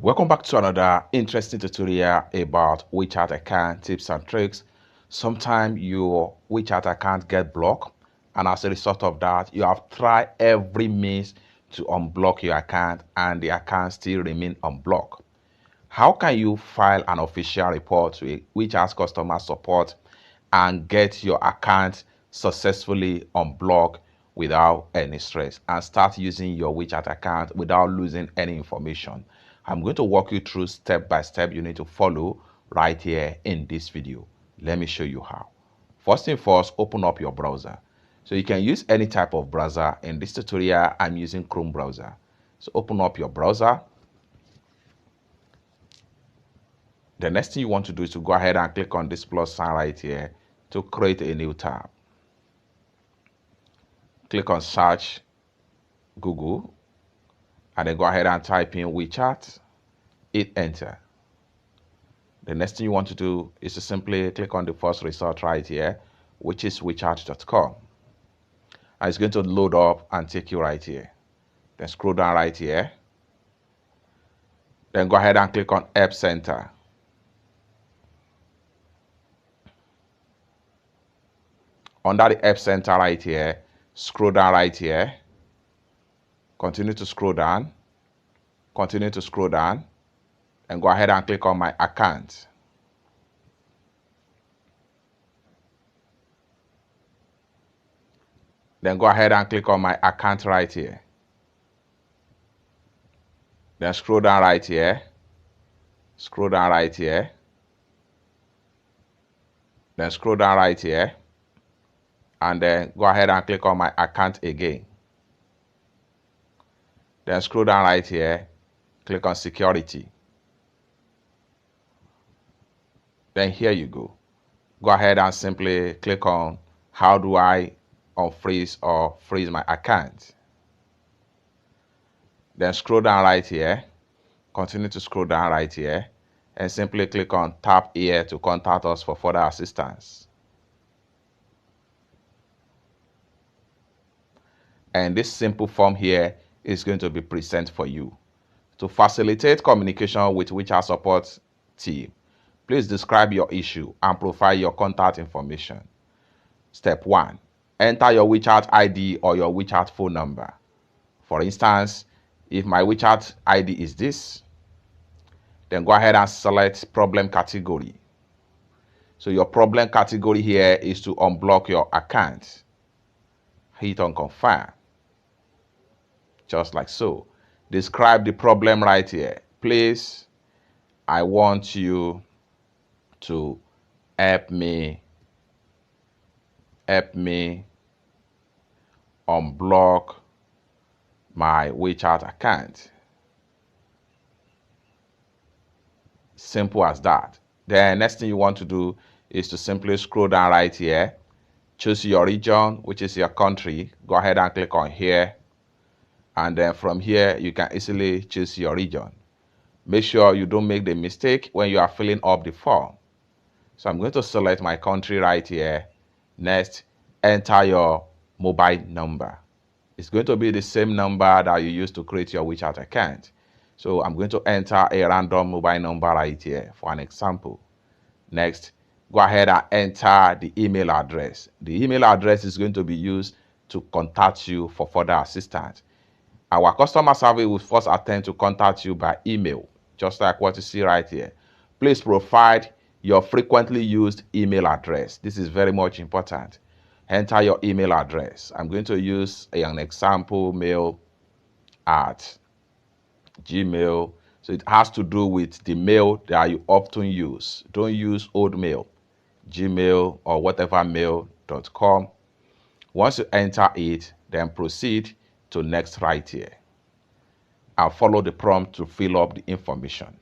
Welcome back to another interesting tutorial about WeChat account tips and tricks. Sometimes your WeChat account get blocked, and as a result of that, you have tried every means to unblock your account and the account still remain unblocked. How can you file an official report with WeChat customer support and get your account successfully unblocked without any stress and start using your WeChat account without losing any information? I'm going to walk you through step by step you need to follow right here in this video. Let me show you how. First thing first, open up your browser. So you can use any type of browser. In this tutorial, I'm using Chrome browser. So open up your browser. The next thing you want to do is to go ahead and click on this plus sign right here to create a new tab. Click on search Google and then go ahead and type in WeChat. Hit enter. The next thing you want to do is to simply click on the first result right here, which is WeChat.com. And it's going to load up and take you right here. Then scroll down right here. Then go ahead and click on App Center. Under the App Center right here, scroll down right here. Continue to scroll down. Continue to scroll down. And go ahead and click on My Account. Then go ahead and click on My Account right here. Then scroll down right here. Scroll down right here. Then scroll down right here. And then go ahead and click on My Account again. Then scroll down right here. Click on Security. Then here you go. Go ahead and simply click on How do I unfreeze or freeze my account? Then scroll down right here. Continue to scroll down right here. And simply click on Tap here to contact us for further assistance. And this simple form here is going to be present for you. To facilitate communication with WeChat support team, please describe your issue and provide your contact information. Step 1. Enter your WeChat ID or your WeChat phone number. For instance, if my WeChat ID is this, then go ahead and select problem category. So your problem category here is to unblock your account. Hit on confirm. Just like so. Describe the problem right here. Please, I want you to help me unblock my WeChat account. Simple as that. Then next thing you want to do is to simply scroll down right here. Choose your region, which is your country. Go ahead and click on here. And then from here, you can easily choose your region. Make sure you don't make the mistake when you are filling up the form. So I'm going to select my country right here. Next, enter your mobile number. It's going to be the same number that you used to create your WeChat account. So I'm going to enter a random mobile number right here for an example. Next, go ahead and enter the email address. The email address is going to be used to contact you for further assistance. Our customer service will first attempt to contact you by email, just like what you see right here. Please provide your frequently used email address. This is very much important. Enter your email address. I'm going to use an example mail at Gmail. So it has to do with the mail that you often use. Don't use old mail, Gmail or whatever mail.com. Once you enter it, then proceed to next right here and follow the prompt to fill up the information.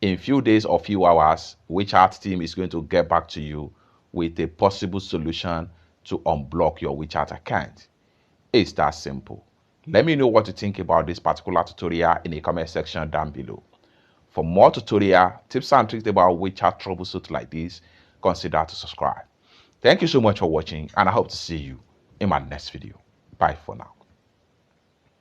In few days or few hours, WeChat team is going to get back to you with a possible solution to unblock your WeChat account. It's that simple. Let me know what you think about this particular tutorial in the comment section down below. For more tutorial tips and tricks about WeChat troubleshoot like this, consider to subscribe. Thank you so much for watching, and I hope to see you in my next video. Bye for now.